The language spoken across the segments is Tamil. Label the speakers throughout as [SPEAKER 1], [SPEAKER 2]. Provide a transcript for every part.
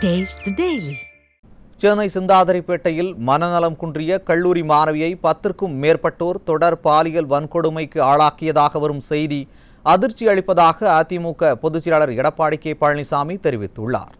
[SPEAKER 1] Taste the Daily.
[SPEAKER 2] சென்னை சிந்தாதிரிப்பேட்டையில் மனநலம் குன்றிய கல்லூரி மாணவியை 10க்கும் மேற்பட்டோர் தொடர் பாலியல் வன்கொடுமைக்கு ஆளாக்கியதாக வரும் செய்தி அதிர்ச்சி அளிப்பதாக அதிமுக பொதுச் செயலாளர் எடப்பாடி கே பழனிசாமி தெரிவித்துள்ளார்.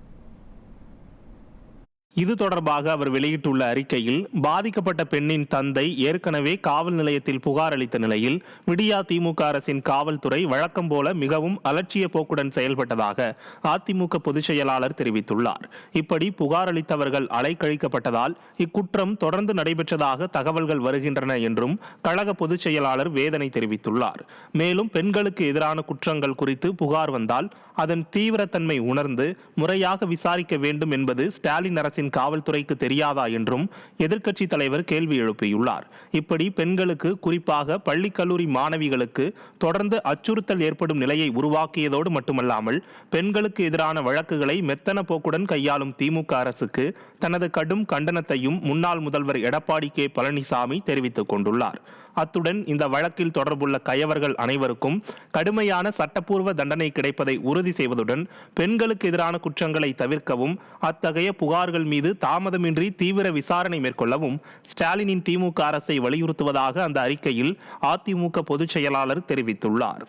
[SPEAKER 3] இது தொடர்பாக அவர் வெளியிட்டுள்ள அறிக்கையில், பாதிக்கப்பட்ட பெண்ணின் தந்தை ஏற்கனவே காவல் நிலையத்தில் புகார் அளித்த நிலையில் விடியா திமுக அரசின் காவல்துறை வழக்கம் போல மிகவும் அலட்சிய போக்குடன் செயல்பட்டதாக அதிமுக பொதுச் செயலாளர் தெரிவித்துள்ளார். இப்படி புகார் அளித்தவர்கள் அலைக்கழிக்கப்பட்டதால் இக்குற்றம் தொடர்ந்து நடைபெற்றதாக தகவல்கள் வருகின்றன என்றும் கழக பொதுச் செயலாளர் வேதனை தெரிவித்துள்ளார். மேலும் பெண்களுக்கு எதிரான குற்றங்கள் குறித்து புகார் வந்தால் அதன் தீவிரத்தன்மை உணர்ந்து முறையாக விசாரிக்க வேண்டும் என்பது ஸ்டாலின் அரசின் காவல்துறைக்கு தெரியாதா என்றும் எதிர்க்கட்சி தலைவர் கேள்வி எழுப்பியுள்ளார். இப்படி பெண்களுக்கு, குறிப்பாக பள்ளி கல்லூரி மாணவிகளுக்கு தொடர்ந்து அச்சுறுத்தல் ஏற்படும் நிலையை உருவாக்கியதோடு மட்டுமல்லாமல் பெண்களுக்கு எதிரான வழக்குகளை மெத்தன போக்குடன் கையாளும் திமுக அரசுக்கு தனது கடும் கண்டனத்தையும் முன்னாள் முதல்வர் எடப்பாடி கே பழனிசாமி தெரிவித்துக் கொண்டுள்ளார். அத்துடன் இந்த வழக்கில் தொடர்புள்ள கயவர்கள் அனைவருக்கும் கடுமையான சட்டப்பூர்வ தண்டனை கிடைப்பதை உறுதி செய்வதுடன் பெண்களுக்கு எதிரான குற்றங்களை தவிர்க்கவும் அத்தகைய புகார்கள் மீது தாமதமின்றி தீவிர விசாரணை மேற்கொள்ளவும் ஸ்டாலினின் திமுக அரசை வலியுறுத்துவதாக அந்த அறிக்கையில் அதிமுக பொதுச் செயலாளர் தெரிவித்துள்ளார்.